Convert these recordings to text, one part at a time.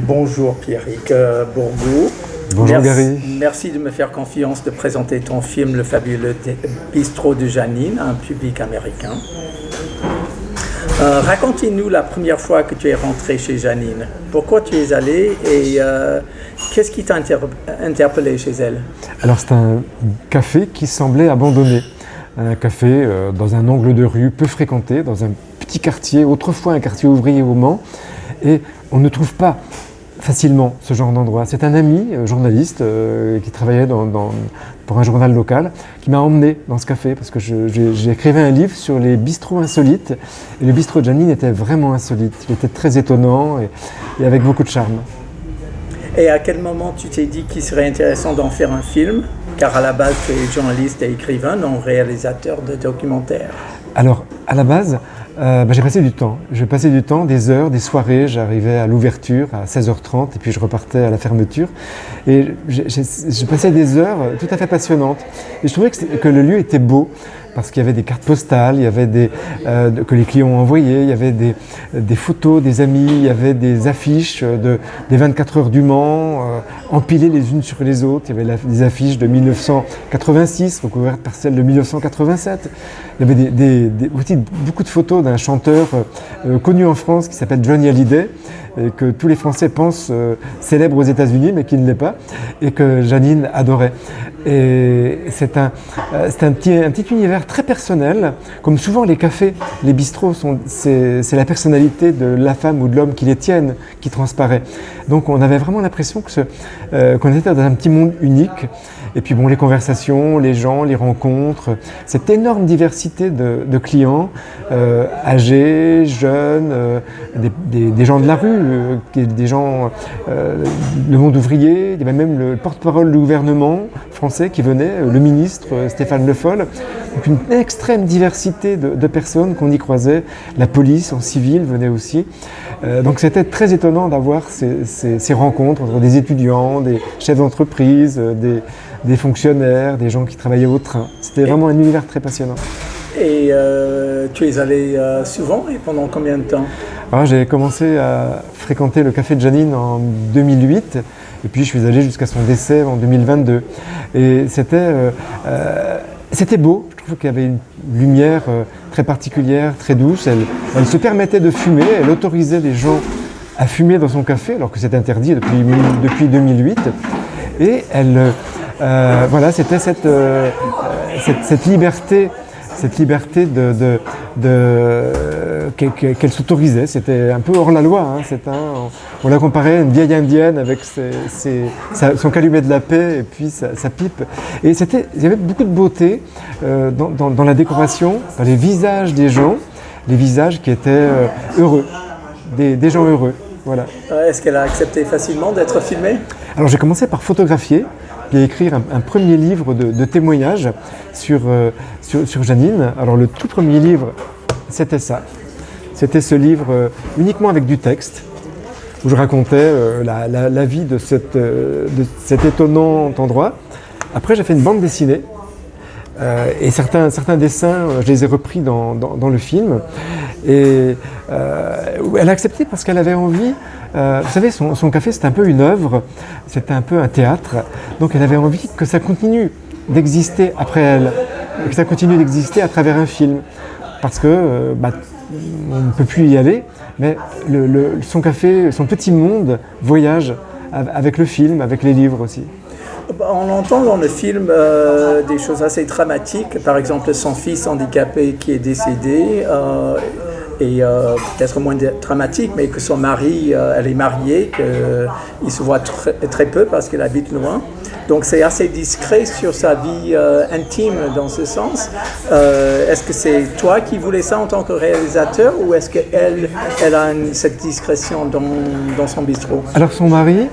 Bonjour Pierrick Bourgault. Bonjour Gary. Merci de me faire confiance de présenter ton film Le fabuleux bistrot de Janine à un public américain. Raconte-nous la première fois que tu es rentré chez Janine. Pourquoi tu es allé et qu'est-ce qui t'a interpellé chez elle? Alors c'est un café qui semblait abandonné. Un café dans un angle de rue peu fréquenté, dans un petit quartier, autrefois un quartier ouvrier au Mans. Et on ne trouve pas facilement ce genre d'endroit. C'est un ami journaliste qui travaillait pour un journal local qui m'a emmené dans ce café parce que j'ai écrit un livre sur les bistrots insolites et le bistrot de Janine était vraiment insolite. Il était très étonnant et avec beaucoup de charme. Et à quel moment tu t'es dit qu'il serait intéressant d'en faire un film? Car à la base tu es journaliste et écrivain, non réalisateur de documentaires. Alors à la base, j'ai passé du temps. J'ai passé du temps, des heures, des soirées. J'arrivais à l'ouverture à 16h30 et puis je repartais à la fermeture. Et j'ai passé des heures tout à fait passionnantes. Et je trouvais que le lieu était beau parce qu'il y avait des cartes postales, il y avait que les clients ont envoyées, il y avait des photos des amis, il y avait des affiches des 24 heures du Mans empilées les unes sur les autres. Il y avait des affiches de 1986 recouvertes par celles de 1987. Il y avait aussi beaucoup de photos d'un chanteur connu en France qui s'appelle Johnny Hallyday et que tous les Français pensent célèbre aux États-Unis mais qui ne l'est pas et que Janine adorait. Et c'est un petit univers très personnel, comme souvent les cafés, les bistrots, c'est la personnalité de la femme ou de l'homme qui les tiennent qui transparaît. Donc on avait vraiment l'impression qu'on était dans un petit monde unique. Et puis bon, les conversations, les gens, les rencontres, cette énorme diversité de clients, âgés, jeunes, des gens de la rue, des gens, le monde ouvrier, il y avait même le porte-parole du gouvernement français qui venait, le ministre Stéphane Le Foll. Donc une extrême diversité de personnes qu'on y croisait. La police en civil venait aussi. Donc c'était très étonnant d'avoir ces rencontres entre des étudiants, des chefs d'entreprise, des fonctionnaires, des gens qui travaillaient au train. C'était vraiment un univers très passionnant. Et tu es allé souvent et pendant combien de temps? Alors, j'ai commencé à fréquenter le café de Janine en 2008 et puis je suis allé jusqu'à son décès en 2022. Et c'était beau, je trouve qu'il y avait une lumière très particulière, très douce. Elle se permettait de fumer, elle autorisait les gens à fumer dans son café alors que c'est interdit depuis 2008. Et voilà, c'était cette liberté qu'elle s'autorisait. C'était un peu hors la loi. On la comparait à une vieille indienne avec son calumet de la paix et puis sa pipe. Et il y avait beaucoup de beauté dans la décoration, dans les visages des gens, les visages qui étaient heureux, des gens heureux. Voilà. Est-ce qu'elle a accepté facilement d'être filmée? Alors j'ai commencé par photographier et écrire un premier livre de témoignages sur Janine. Alors le tout premier livre, c'était ça. C'était ce livre uniquement avec du texte, où je racontais la vie de cet étonnant endroit. Après j'ai fait une bande dessinée. Et certains dessins, je les ai repris dans le film. Et elle a accepté parce qu'elle avait envie. Vous savez, son café, c'est un peu une œuvre, c'était un peu un théâtre. Donc elle avait envie que ça continue d'exister après elle, que ça continue d'exister à travers un film. Parce que on ne peut plus y aller, mais son café, son petit monde voyage avec le film, avec les livres aussi. On entend dans le film des choses assez dramatiques, par exemple son fils handicapé qui est décédé, et peut-être moins dramatique, mais que son mari, elle est mariée, qu'il se voit très peu parce qu'elle habite loin. Donc c'est assez discret sur sa vie intime dans ce sens. Est-ce que c'est toi qui voulais ça en tant que réalisateur ou est-ce qu'elle a cette discrétion dans son bistrot? Alors son mari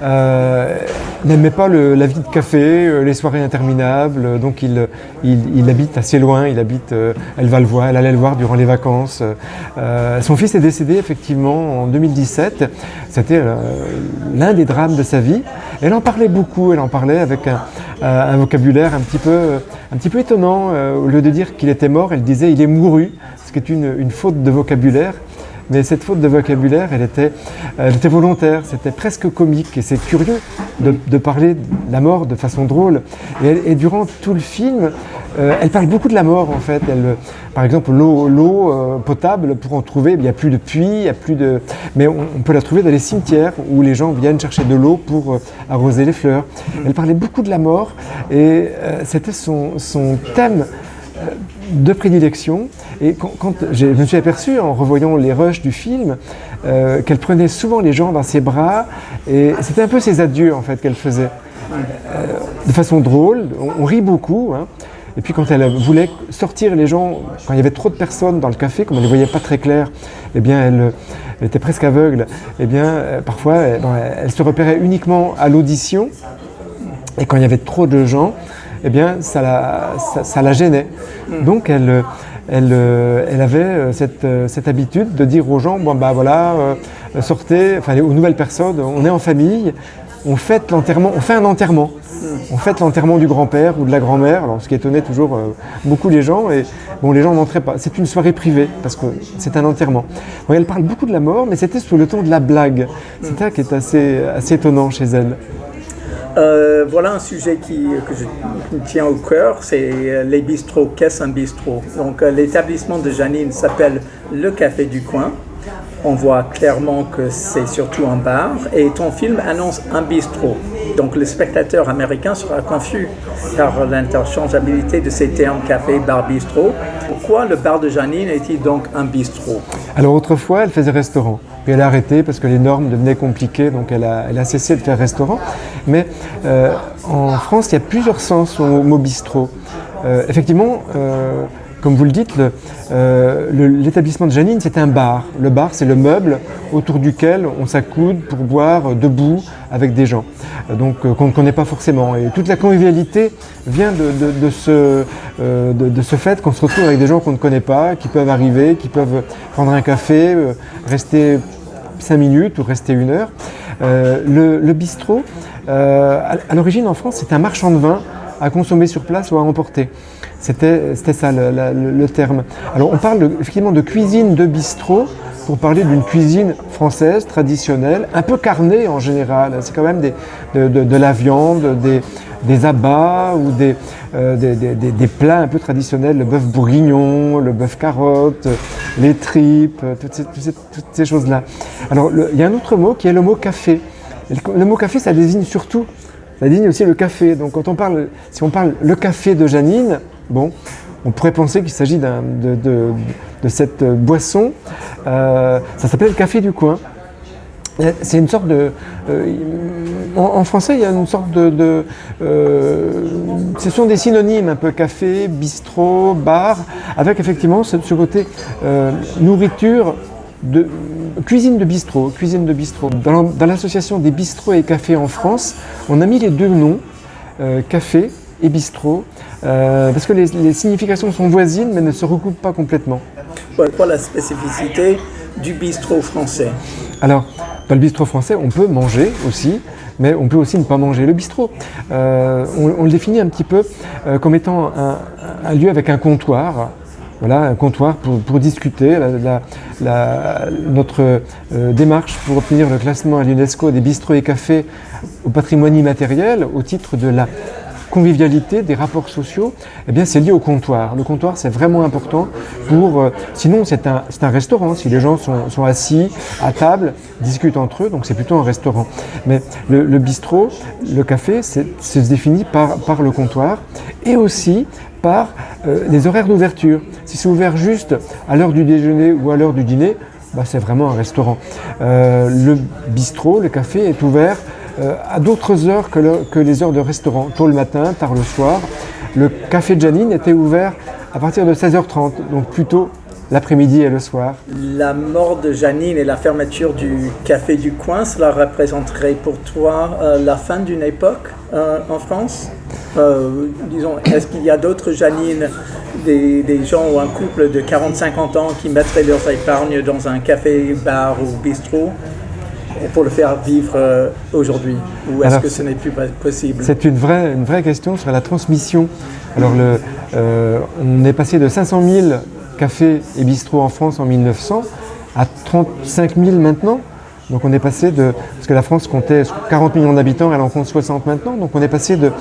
n'aimait pas la vie de café, les soirées interminables, donc il habite assez loin, elle allait le voir durant les vacances. Son fils est décédé effectivement en 2017, c'était l'un des drames de sa vie. Elle en parlait beaucoup, elle en parlait avec un vocabulaire un petit peu étonnant. Au lieu de dire qu'il était mort, elle disait « il est mouru », ce qui est une faute de vocabulaire. Mais cette faute de vocabulaire, elle était volontaire, c'était presque comique. Et c'est curieux de parler de la mort de façon drôle. Et durant tout le film, elle parle beaucoup de la mort en fait. Par exemple, l'eau potable, pour en trouver, il n'y a plus de puits, mais on peut la trouver dans les cimetières où les gens viennent chercher de l'eau pour arroser les fleurs. Elle parlait beaucoup de la mort et c'était son thème de prédilection. Et quand je me suis aperçu en revoyant les rushs du film qu'elle prenait souvent les gens dans ses bras et c'était un peu ses adieux en fait qu'elle faisait de façon drôle, on rit beaucoup hein. Et puis quand elle voulait sortir les gens, quand il y avait trop de personnes dans le café, comme elle ne voyait pas très clair, eh bien elle était presque aveugle, eh bien parfois elle se repérait uniquement à l'audition et quand il y avait trop de gens, eh bien ça la gênait. Donc elle avait cette habitude de dire aux gens, bon bah voilà, sortez, enfin aux nouvelles personnes, on est en famille, on fait un enterrement. On fête l'enterrement du grand-père ou de la grand-mère, alors ce qui étonnait toujours beaucoup les gens, et bon les gens n'entraient pas. C'est une soirée privée, parce que c'est un enterrement. Bon, elle parle beaucoup de la mort, mais c'était sous le ton de la blague. C'est ça qui est assez étonnant chez elle. Voilà un sujet qui me tient au cœur, c'est les bistrots. Qu'est-ce un bistrot? Donc l'établissement de Janine s'appelle Le Café du Coin. On voit clairement que c'est surtout un bar et ton film annonce un bistrot. Donc le spectateur américain sera confus par l'interchangeabilité de ces termes café, bar, bistrot. Pourquoi le bar de Janine est-il donc un bistrot? Alors autrefois, elle faisait restaurant. Puis elle a arrêté parce que les normes devenaient compliquées, donc elle a cessé de faire restaurant. Mais en France, il y a plusieurs sens au mot bistrot. Effectivement, comme vous le dites, l'établissement de Janine, c'est un bar. Le bar, c'est le meuble autour duquel on s'accoude pour boire debout avec des gens, donc qu'on ne connaît pas forcément. Et toute la convivialité vient de ce fait qu'on se retrouve avec des gens qu'on ne connaît pas, qui peuvent arriver, qui peuvent prendre un café, rester 5 minutes ou rester 1 heure. Le bistrot, à l'origine en France, c'est un marchand de vin à consommer sur place ou à emporter. C'était ça le terme. Alors on parle effectivement de cuisine de bistrot pour parler d'une cuisine française traditionnelle, un peu carnée en général. C'est quand même de la viande, des abats ou des plats un peu traditionnels, le bœuf bourguignon, le bœuf carotte, les tripes, toutes ces choses-là. Alors il y a un autre mot qui est le mot café. Le mot café, ça désigne aussi le café. Donc si on parle le café de Janine, bon, on pourrait penser qu'il s'agit de cette boisson. Ça s'appelle le café du coin. C'est une sorte de... en français, il y a une sorte ce sont des synonymes, un peu café, bistrot, bar, avec effectivement ce côté nourriture, cuisine de bistrot. Dans l'association des bistrots et cafés en France, on a mis les deux noms, café et bistrot, parce que les significations sont voisines mais ne se recoupent pas complètement. Quelle est la spécificité du bistrot français? Alors, dans le bistrot français, on peut manger aussi, mais on peut aussi ne pas manger. Le bistrot, on le définit un petit peu comme étant un lieu avec un comptoir. Voilà, un comptoir pour discuter. Notre démarche pour obtenir le classement à l'UNESCO des bistrots et cafés au patrimoine immatériel, au titre de la convivialité, des rapports sociaux, eh bien c'est lié au comptoir. Le comptoir, c'est vraiment important sinon c'est un restaurant. Si les gens sont assis à table, discutent entre eux, donc c'est plutôt un restaurant. Mais le bistrot, le café, se définit par le comptoir et aussi par les horaires d'ouverture. Si c'est ouvert juste à l'heure du déjeuner ou à l'heure du dîner, c'est vraiment un restaurant. Le bistrot, le café est ouvert à d'autres heures que les heures de restaurant, tôt le matin, tard le soir. Le café de Janine était ouvert à partir de 16h30, donc plutôt l'après-midi et le soir. La mort de Janine et la fermeture du Café du Coin, cela représenterait pour toi la fin d'une époque en France? Disons, est-ce qu'il y a d'autres Janine, des gens ou un couple de 40-50 ans qui mettraient leurs épargnes dans un café, bar ou bistrot pour le faire vivre aujourd'hui? Ou est-ce que ce n'est plus possible? C'est une vraie question sur la transmission. Alors, on est passé de 500 000 cafés et bistrots en France en 1900 à 35 000 maintenant. Donc on est passé parce que la France comptait 40 millions d'habitants, elle en compte 60 maintenant. Donc on est passé de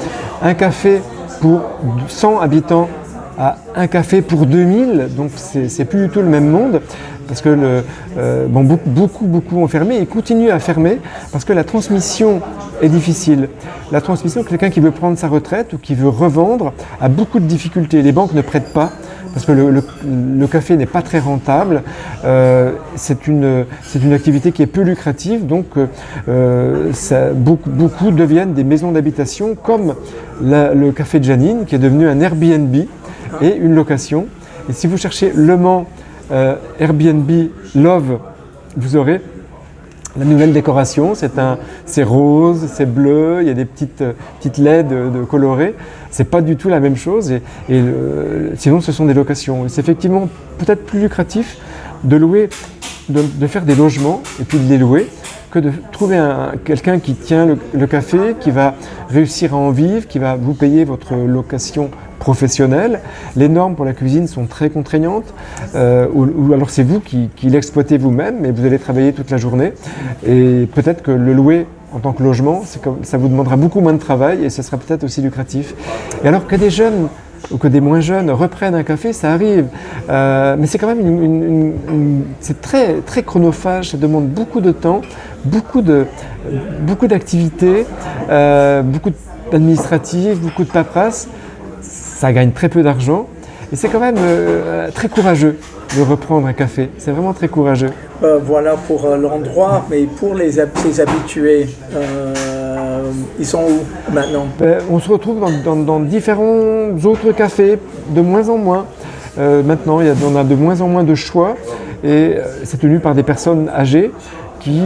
un café pour 100 habitants à un café pour 2000. Donc c'est plus du tout le même monde. Parce que beaucoup ont fermé et continuent à fermer parce que la transmission est difficile. La transmission, quelqu'un qui veut prendre sa retraite ou qui veut revendre a beaucoup de difficultés. Les banques ne prêtent pas parce que le café n'est pas très rentable. C'est une activité qui est peu lucrative, donc beaucoup deviennent des maisons d'habitation comme le café de Janine qui est devenu un Airbnb et une location. Et si vous cherchez Le Mans Airbnb Love, vous aurez la nouvelle décoration. C'est rose, c'est bleu, il y a des petites LED de colorées. C'est pas du tout la même chose. Sinon, ce sont des locations. Et c'est effectivement peut-être plus lucratif de louer, de faire des logements et puis de les louer, que de trouver quelqu'un qui tient le café, qui va réussir à en vivre, qui va vous payer votre location professionnelle. Les normes pour la cuisine sont très contraignantes, ou alors c'est vous qui l'exploitez vous-même, mais vous allez travailler toute la journée. Et peut-être que le louer en tant que logement, ça vous demandera beaucoup moins de travail et ce sera peut-être aussi lucratif. Et alors que des jeunes ou que des moins jeunes reprennent un café, ça arrive. Mais c'est quand même c'est très, très chronophage, ça demande beaucoup de temps, beaucoup d'activités, beaucoup d'administratifs, beaucoup de paperasse. Ça gagne très peu d'argent et c'est quand même très courageux de reprendre un café. C'est vraiment très courageux. Voilà pour l'endroit, mais pour les habitués, ils sont où maintenant? On se retrouve dans différents autres cafés, de moins en moins. Maintenant, on a de moins en moins de choix et c'est tenu par des personnes âgées qui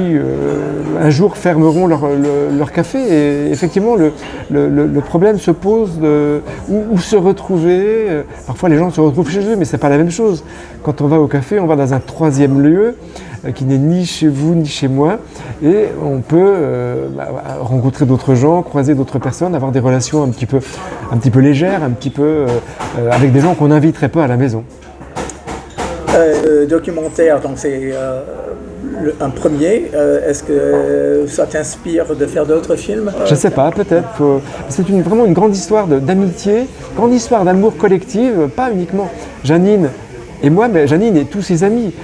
un jour fermeront leur café. Et effectivement, le problème se pose où se retrouver. Parfois, les gens se retrouvent chez eux, mais ce n'est pas la même chose. Quand on va au café, on va dans un troisième lieu qui n'est ni chez vous ni chez moi. Et on peut rencontrer d'autres gens, croiser d'autres personnes, avoir des relations un petit peu légères, un petit peu avec des gens qu'on n'inviterait pas à la maison. Documentaire, donc c'est un premier. Est-ce que ça t'inspire de faire d'autres films? Je ne sais pas, peut-être. C'est vraiment une grande histoire d'amitié, grande histoire d'amour collectif, pas uniquement Janine et moi, mais Janine et tous ses amis.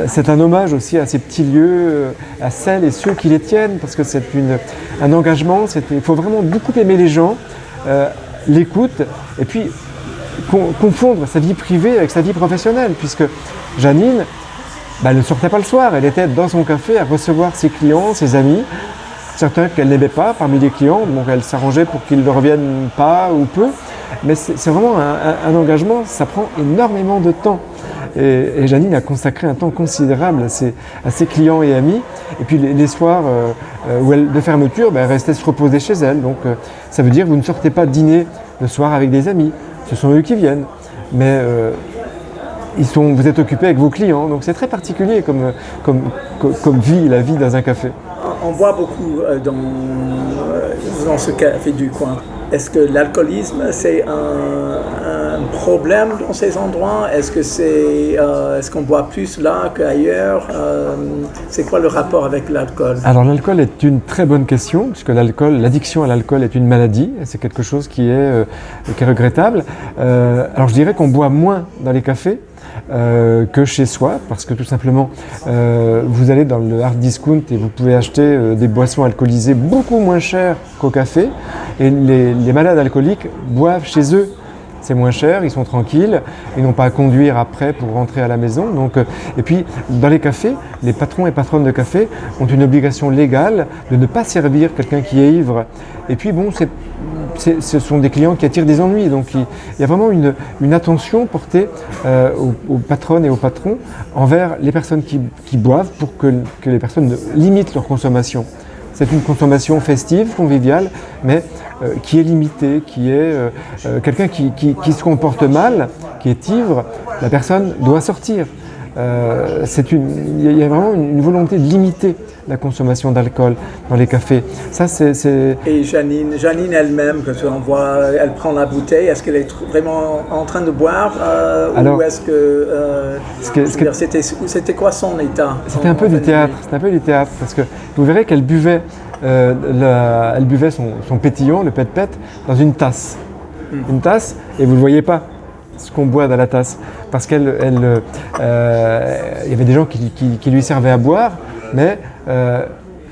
C'est un hommage aussi à ces petits lieux, à celles et ceux qui les tiennent, parce que c'est un engagement. Il faut vraiment beaucoup aimer les gens, l'écoute, et puis confondre sa vie privée avec sa vie professionnelle, puisque Janine, elle ne sortait pas le soir, elle était dans son café à recevoir ses clients, ses amis, certains qu'elle n'aimait pas parmi les clients, donc elle s'arrangeait pour qu'ils ne reviennent pas ou peu, mais c'est vraiment un engagement, ça prend énormément de temps. Et Janine a consacré un temps considérable à ses clients et amis. Et puis les soirs de fermeture, elle restait se reposer chez elle. Donc ça veut dire que vous ne sortez pas dîner le soir avec des amis. Ce sont eux qui viennent. Mais vous êtes occupé avec vos clients. Donc c'est très particulier comme vie, la vie dans un café. On boit beaucoup dans ce café du coin. Est-ce que l'alcoolisme, c'est un problème dans ces endroits? Est-ce qu'on boit plus là qu'ailleurs? C'est quoi le rapport avec l'alcool? Alors l'alcool est une très bonne question, puisque l'addiction à l'alcool est une maladie, et c'est quelque chose qui est regrettable. Alors je dirais qu'on boit moins dans les cafés que chez soi, parce que tout simplement vous allez dans le hard discount et vous pouvez acheter des boissons alcoolisées beaucoup moins chères qu'au café, et les malades alcooliques boivent chez eux. C'est moins cher, ils sont tranquilles, ils n'ont pas à conduire après pour rentrer à la maison. Donc, et puis dans les cafés, les patrons et patronnes de café ont une obligation légale de ne pas servir quelqu'un qui est ivre. Et puis bon, ce sont des clients qui attirent des ennuis. Donc il y a vraiment une attention portée aux patronnes et aux patrons envers les personnes qui boivent pour que les personnes limitent leur consommation. C'est une consommation festive, conviviale, mais qui est limitée, qui est quelqu'un qui se comporte mal, qui est ivre, la personne doit sortir. Il y a vraiment une volonté de limiter la consommation d'alcool dans les cafés. Ça, c'est... Et Janine elle-même, quand on voit, elle prend la bouteille, est-ce qu'elle est vraiment en train de boire Alors, ou est-ce que... c'était quoi son état? C'était un peu du théâtre. C'était un peu du théâtre parce que vous verrez qu'elle buvait, elle buvait son pétillant, le pet-pet, dans une tasse. Une tasse, et vous ne le voyez pas, ce qu'on boit dans la tasse. Parce qu'il y avait des gens qui lui servaient à boire, mais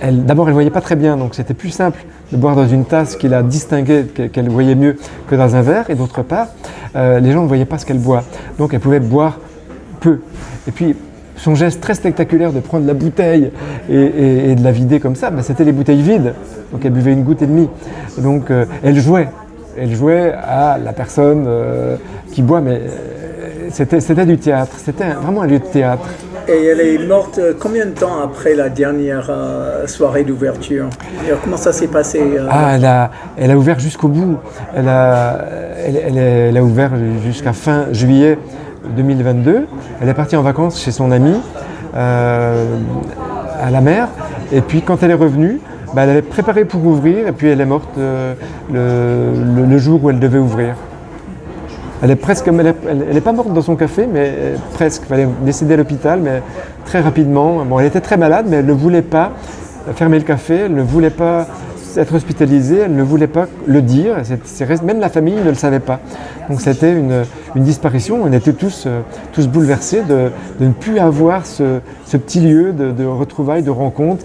d'abord elle ne voyait pas très bien, donc c'était plus simple de boire dans une tasse qui la distinguait, qu'elle voyait mieux que dans un verre, et d'autre part, les gens ne voyaient pas ce qu'elle boit, donc elle pouvait boire peu. Et puis son geste très spectaculaire de prendre la bouteille et de la vider comme ça, c'était les bouteilles vides, donc elle buvait une goutte et demie. Donc elle jouait à la personne qui boit, mais c'était du théâtre, c'était vraiment un lieu de théâtre. Et elle est morte combien de temps après la dernière soirée d'ouverture? Comment ça s'est passé? Elle a ouvert jusqu'au bout. Elle a ouvert jusqu'à fin juillet 2022. Elle est partie en vacances chez son amie à la mer. Et puis quand elle est revenue, elle avait préparé pour ouvrir et puis elle est morte le jour où elle devait ouvrir. Elle n'est pas morte dans son café, mais presque. Elle est décédée à l'hôpital, mais très rapidement. Bon, elle était très malade, mais elle ne voulait pas fermer le café, elle ne voulait pas être hospitalisée, elle ne voulait pas le dire. Même la famille ne le savait pas. Donc c'était une disparition. On était tous bouleversés de ne plus avoir ce petit lieu de retrouvailles, de rencontres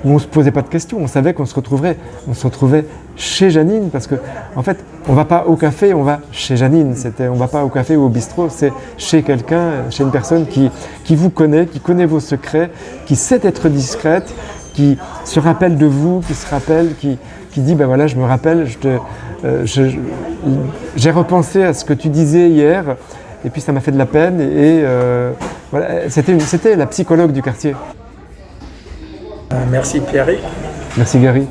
où on ne se posait pas de questions. On savait qu'on se retrouverait. On se retrouvait chez Janine parce que, en fait, on ne va pas au café, on va chez Janine. On ne va pas au café ou au bistrot, c'est chez quelqu'un, chez une personne qui vous connaît, qui connaît vos secrets, qui sait être discrète, qui se rappelle de vous, qui dit voilà, je me rappelle, j'ai repensé à ce que tu disais hier et puis ça m'a fait de la peine voilà, c'était la psychologue du quartier. Merci Pierrick. Merci Gary.